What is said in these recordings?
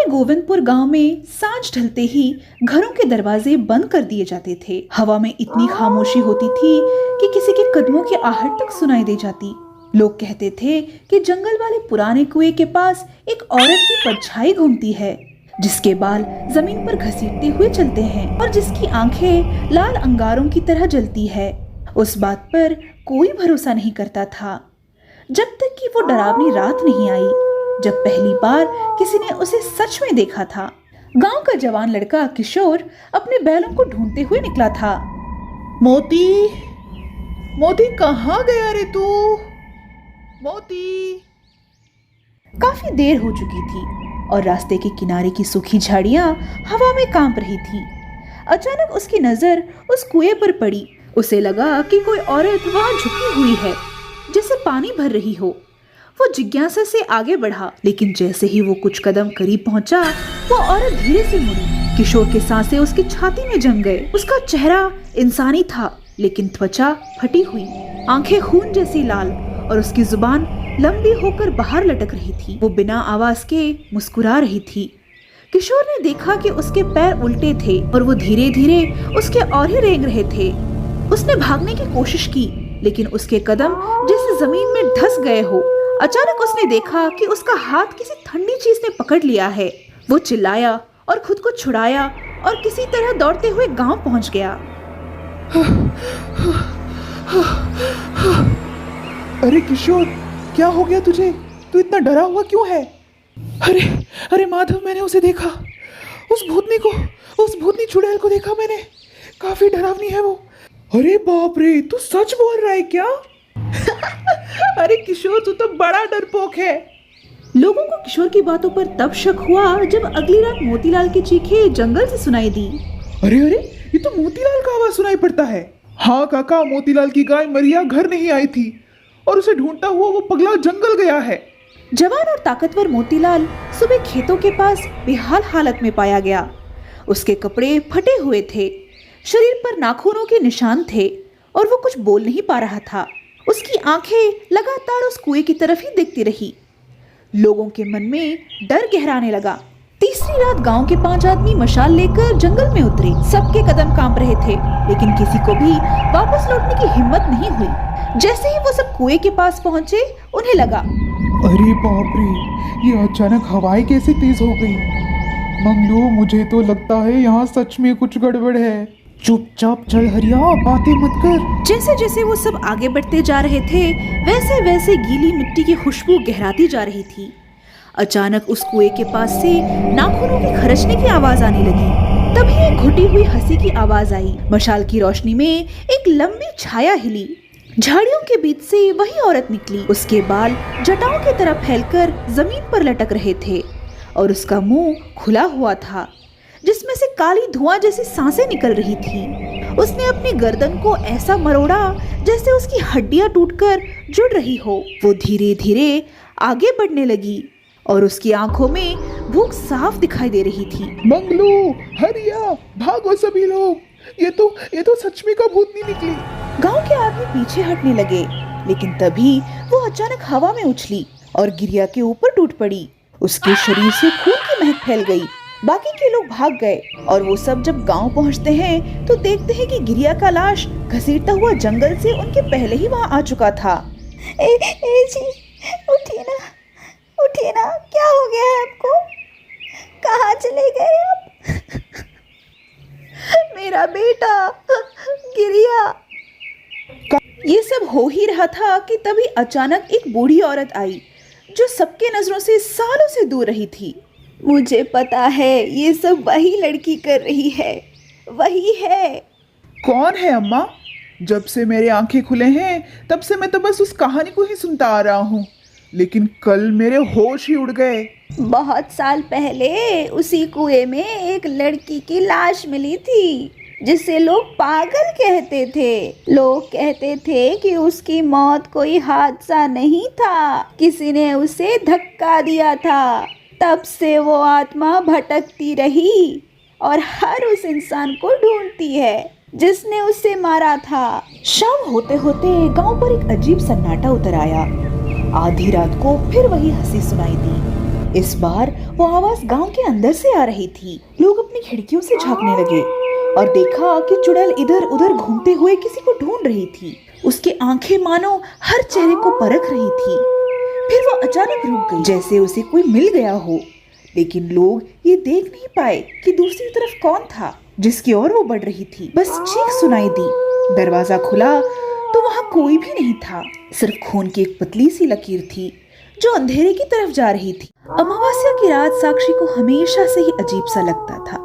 गोविंदपुर गांव में सांझ ढलते ही घरों के दरवाजे बंद कर दिए जाते थे। हवा में इतनी खामोशी होती थी कि किसी के कदमों की आहट तक सुनाई दे जाती। लोग कहते थे कि जंगल वाले पुराने कुएं के पास एक औरत की परछाई घूमती है, जिसके बाल जमीन पर घसीटते हुए चलते हैं और जिसकी आंखें लाल अंगारों की तरह जलती है। उस बात पर कोई भरोसा नहीं करता था, जब तक कि वो डरावनी रात नहीं आई जब पहली बार किसी ने उसे सच में देखा था। गांव का जवान लड़का किशोर अपने बैलों को ढूंढते हुए निकला था। मोती, मोती कहाँ गया रे तू? मोती। काफी देर हो चुकी थी और रास्ते के किनारे की सूखी झाड़ियां हवा में कांप रही थी। अचानक उसकी नजर उस कुएं पर पड़ी। उसे लगा कि कोई औरत वहां झुकी हुई है, जैसे पानी भर रही हो। वो जिज्ञासा से आगे बढ़ा, लेकिन जैसे ही वो कुछ कदम करीब पहुंचा, वो औरत धीरे से मुड़ी। किशोर के सांसें उसकी छाती में जम गए। उसका चेहरा इंसानी था, लेकिन त्वचा फटी हुई, आंखें खून जैसी लाल और उसकी जुबान लंबी होकर बाहर लटक रही थी। वो बिना आवाज के मुस्कुरा रही थी। किशोर ने देखा कि उसके पैर उल्टे थे और वो धीरे धीरे उसके और ही रेंग रहे थे। उसने भागने की कोशिश की, लेकिन उसके कदम जैसे जमीन में धंस गए हो। अचानक उसने देखा कि उसका हाथ किसी ठंडी चीज ने पकड़ लिया है। वो चिल्लाया और खुद को छुड़ाया और किसी तरह दौड़ते हुए गांव पहुंच गया। अरे किशोर, क्या हो गया तुझे? तू इतना डरा हुआ क्यों है? अरे अरे माधव, मैंने उसे देखा। उस भूतनी चुड़ैल को देखा मैंने। काफी डरावनी है वो। अरे बाप रे, तू सच बोल रहा है क्या? अरे किशोर, तू तो बड़ा डरपोक है। लोगों को किशोर की बातों पर तब शक हुआ जब अगली रात मोतीलाल की चीखें जंगल से सुनाई दी। अरे अरे, ये तो मोतीलाल का आवाज सुनाई पड़ता है। हाँ काका, मोतीलाल की गाय मरिया घर नहीं आई थी और उसे ढूंढता हुआ वो पगला जंगल गया है। जवान और ताकतवर मोतीलाल सुबह खेतों के पास बेहाल हालत में पाया गया। उसके कपड़े फटे हुए थे, शरीर पर नाखूनों के निशान थे और वो कुछ बोल नहीं पा रहा था। उसकी आंखें लगातार उस कुएं की तरफ ही देखती रही। लोगों के मन में डर गहराने लगा। तीसरी रात गांव के 5 आदमी मशाल लेकर जंगल में उतरे। सबके कदम कांप रहे थे, लेकिन किसी को भी वापस लौटने की हिम्मत नहीं हुई। जैसे ही वो सब कुएं के पास पहुंचे, उन्हें लगा, अरे बाप रे, ये अचानक हवाएं कैसे तेज हो गई? मंगलू, मुझे तो लगता है यहाँ सच में कुछ गड़बड़ है। चुपचाप चल हरिया, बातें मत कर। जैसे जैसे वो सब आगे बढ़ते जा रहे थे, वैसे वैसे गीली मिट्टी की खुशबू गहराती जा रही थी। अचानक उस कुएं के पास से नाखूनों के खरचने की आवाज आने लगी। तभी एक घुटी हुई हंसी की आवाज आई। मशाल की रोशनी में एक लंबी छाया हिली। झाड़ियों के बीच से वही औरत निकली। उसके बाल जटाओं की तरह फैलकर जमीन पर लटक रहे थे और उसका मुंह खुला हुआ था, जिसमें से काली धुआं जैसी सांसें निकल रही थी। उसने अपनी गर्दन को ऐसा मरोड़ा जैसे उसकी हड्डियां टूटकर जुड़ रही हो। वो धीरे धीरे आगे बढ़ने लगी और उसकी आंखों में भूख साफ दिखाई दे रही थी। मंगलू, हरिया, भागो सभी लोग, ये तो सच में का भूतनी निकली। गांव के आदमी पीछे हटने लगे, लेकिन तभी वो अचानक हवा में उछली और गिरिया के ऊपर टूट पड़ी। उसके शरीर से खून की महक फैल गई। बाकी के लोग भाग गए और वो सब जब गांव पहुंचते हैं तो देखते हैं कि गिरिया का लाश घसीटता हुआ जंगल से उनके पहले ही वहां आ चुका था। ए जी, उठिए ना, क्या हो गया है आपको? कहाँ चले गए आप? मेरा बेटा गिरिया। ये सब हो ही रहा था कि तभी अचानक एक बूढ़ी औरत आई, जो सबके नजरों से सालों से दूर रही थी। मुझे पता है, ये सब वही लड़की कर रही है, वही है। कौन है अम्मा? जब से मेरे आंखें खुले हैं तब से मैं तो बस उस कहानी को ही सुनता आ रहा हूँ, लेकिन कल मेरे होश ही उड़ गए। बहुत साल पहले उसी कुएं में एक लड़की की लाश मिली थी, जिसे लोग पागल कहते थे। लोग कहते थे कि उसकी मौत कोई हादसा नहीं था, किसी ने उसे धक्का दिया था। तब से वो आत्मा भटकती रही और हर उस इंसान को ढूंढती है जिसने उसे मारा था। शाम होते होते गांव पर एक अजीब सन्नाटा उतर आया। आधी रात को फिर वही हंसी सुनाई दी। इस बार वो आवाज गांव के अंदर से आ रही थी। लोग अपनी खिड़कियों से झांकने लगे और देखा कि चुड़ैल इधर उधर घूमते हुए किसी को ढूंढ रही थी। उसकी आंखें मानो हर चेहरे को परख रही थी। फिर वो अचानक रुक गई, जैसे उसे कोई मिल गया हो। लेकिन लोग ये देख नहीं पाए कि दूसरी तरफ कौन था जिसकी ओर वो बढ़ रही थी। बस चीख सुनाई दी। दरवाजा खुला तो वहां कोई भी नहीं था, सिर्फ खून की एक पतली सी लकीर थी जो अंधेरे की तरफ जा रही थी। अमावस्या की रात साक्षी को हमेशा से ही अजीब सा लगता था।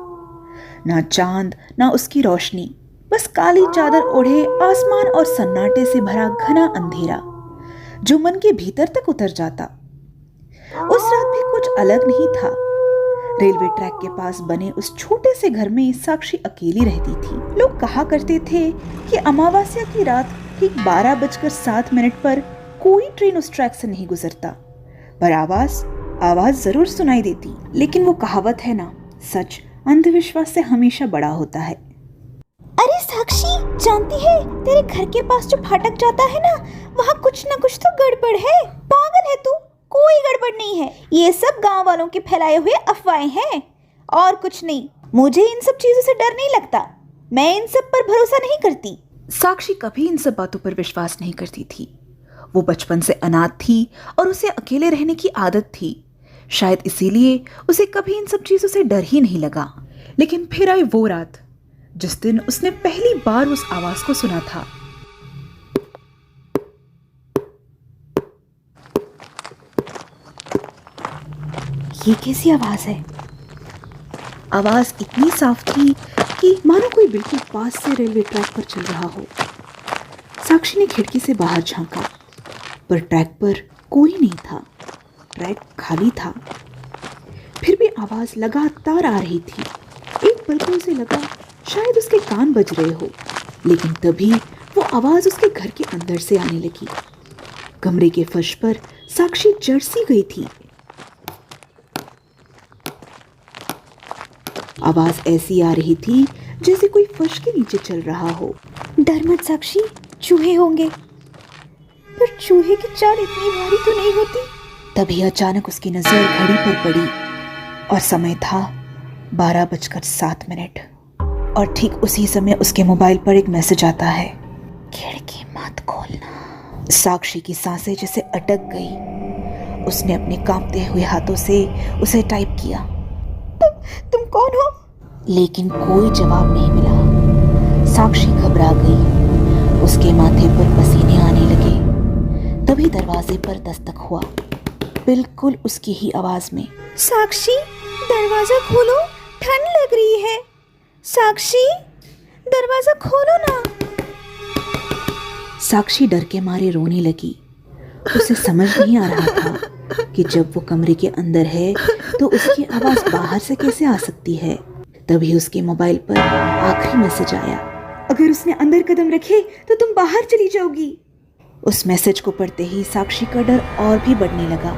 ना चांद ना उसकी रोशनी, बस काली चादर ओढ़े आसमान और सन्नाटे से भरा घना अंधेरा जो मन के भीतर तक उतर जाता। उस रात भी कुछ अलग नहीं था। रेलवे ट्रैक के पास बने उस छोटे से घर में साक्षी अकेली रहती थी। लोग कहा करते थे कि अमावस्या की रात ठीक 12:07 पर कोई ट्रेन उस ट्रैक से नहीं गुजरता, पर आवाज जरूर सुनाई देती। लेकिन वो कहावत है ना, सच अंधविश्वास से हमेशा बड़ा होता है। अरे साक्षी, जानती है तेरे घर के पास जो फाटक जाता है ना, वहाँ कुछ ना कुछ तो गड़बड़ है। पागल है तू? कोई गड़बड़ नहीं है, ये सब गांव वालों के फैलाए हुए अफवाहें हैं और कुछ नहीं। मुझे इन सब चीजों से डर नहीं लगता, मैं इन सब पर भरोसा नहीं करती। साक्षी कभी इन सब बातों पर विश्वास नहीं करती थी। वो बचपन से अनाथ थी और उसे अकेले रहने की आदत थी। शायद इसीलिए उसे कभी इन सब चीजों से डर ही नहीं लगा। लेकिन फिर आई वो रात जिस दिन उसने पहली बार उस आवाज को सुना था। ये कैसी आवाज है? आवाज इतनी साफ थी कि मानो कोई बिल्कुल पास से रेलवे ट्रैक पर चल रहा हो। साक्षी ने खिड़की से बाहर झांका, पर ट्रैक पर कोई नहीं था। ट्रैक खाली था। फिर भी आवाज लगातार आ रही थी। एक पल को उसे लगा शायद उसके कान बज रहे हो, लेकिन तभी वो आवाज उसके घर के अंदर से आने लगी। कमरे के फर्श पर साक्षी जड़ सी गई थी। आवाज ऐसी आ रही थी जैसे कोई फर्श के नीचे चल रहा हो। डर मत साक्षी, चूहे होंगे। पर चूहे की चाल इतनी भारी तो नहीं होती। तभी अचानक उसकी नजर घड़ी पर पड़ी और समय था 12:07 और ठीक उसी समय उसके मोबाइल पर एक मैसेज आता है, खिड़की मत खोलना। साक्षी की सांसें जैसे अटक गई। उसने अपने कांपते हुए हाथों से उसे टाइप किया, तुम कौन हो? लेकिन कोई जवाब नहीं मिला। साक्षी घबरा गई। उसके माथे पर पसीने आने लगे। तभी दरवाजे पर दस्तक हुआ, बिल्कुल उसकी ही आवाज में। साक्षी, दरवाजा खोलो, ठंड लग रही है। साक्षी, दरवाजा खोलो ना। साक्षी डर के मारे रोने लगी। उसे समझ नहीं आ रहा था कि जब वो कमरे के अंदर है तो उसकी आवाज बाहर से कैसे आ सकती है। तभी उसके मोबाइल पर आखिरी मैसेज आया, अगर उसने अंदर कदम रखे तो तुम बाहर चली जाओगी। उस मैसेज को पढ़ते ही साक्षी का डर और भी बढ़ने लगा।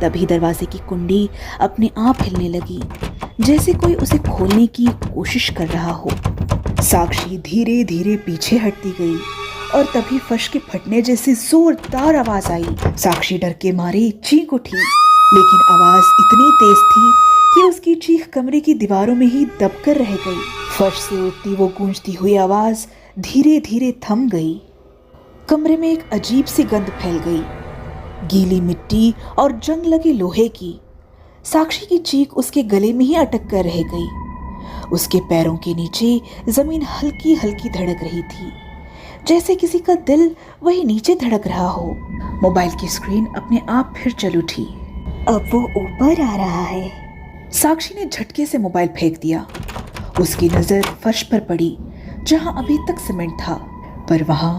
तभी दरवाजे की कुंडी अपने आप हिलने लगी, जैसे कोई उसे खोलने की कोशिश कर रहा हो। साक्षी धीरे धीरे पीछे हटती गई और तभी फर्श के फटने जैसी जोरदार आवाज आई। साक्षी डर के मारे चीख उठी, लेकिन आवाज इतनी तेज थी कि उसकी चीख कमरे की दीवारों में ही दबकर रह गई। फर्श से उठती वो गूंजती हुई आवाज धीरे धीरे थम गई। कमरे में एक अजीब सी गंध फैल गई, गीली मिट्टी और जंग लगे लोहे की। साक्षी की चीख उसके गले में ही अटक कर रह गई। उसके पैरों के नीचे जमीन हल्की हल्की धड़क रही थी, जैसे किसी का दिल वही नीचे धड़क रहा हो। मोबाइल की स्क्रीन अपने आप फिर चल उठी। अब वो ऊपर आ रहा है। साक्षी ने झटके से मोबाइल फेंक दिया। उसकी नजर फर्श पर पड़ी, जहां अभी तक सीमेंट था, पर वहां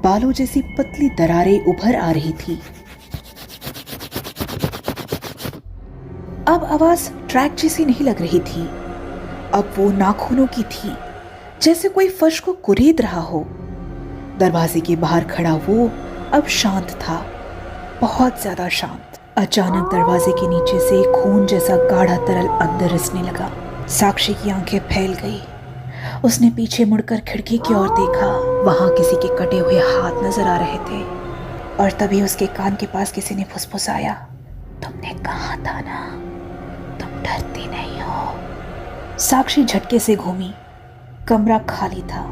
बालों जैसी पतली दरारें उभर आ रही थी। अब आवाज ट्रैक जैसी नहीं लग रही थी, अब वो नाखूनों की थी, जैसे कोई फर्श को कुरेद रहा हो। दरवाजे के बाहर खड़ा वो अब शांत था, बहुत ज्यादा शांत। अचानक दरवाजे के नीचे से खून जैसा गाढ़ा तरल अंदर रिसने लगा। साक्षी की आंखें फैल गई। उसने पीछे मुड़कर खिड़की की ओर देखा। वहां किसी के कटे हुए हाथ नजर आ रहे थे और तभी उसके कान के पास किसी ने फुसफुसाया, तुमने कहा था ना, तुम डरती नहीं हो। साक्षी झटके से घूमी। कमरा खाली था,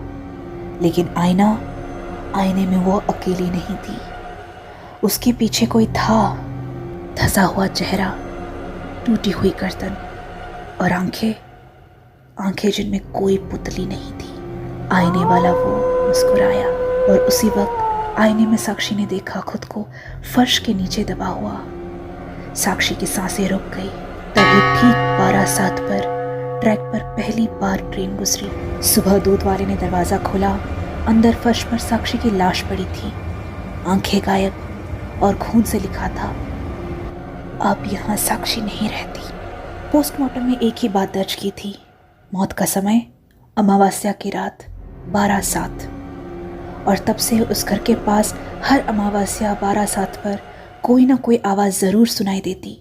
लेकिन आईने में वो अकेली नहीं थी। उसके पीछे कोई था। धंसा हुआ चेहरा, टूटी हुई गर्दन और आंखें जिनमें कोई पुतली नहीं थी। आईने वाला वो मुस्कुराया और उसी वक्त आईने में साक्षी ने देखा खुद को फर्श के नीचे दबा हुआ। साक्षी की सांसें रुक गई। तभी ठीक 12:07 पर ट्रैक पर पहली बार ट्रेन गुजरी। सुबह दूध वाले ने दरवाजा खोला। अंदर फर्श पर साक्षी की लाश पड़ी थी, आंखें गायब और खून से लिखा था, अब यहाँ साक्षी नहीं रहती। पोस्टमार्टम में एक ही बात दर्ज की थी, मौत का समय अमावस्या की रात 12:07। और तब से उस घर के पास हर अमावस्या 12:07 पर कोई ना कोई आवाज़ ज़रूर सुनाई देती।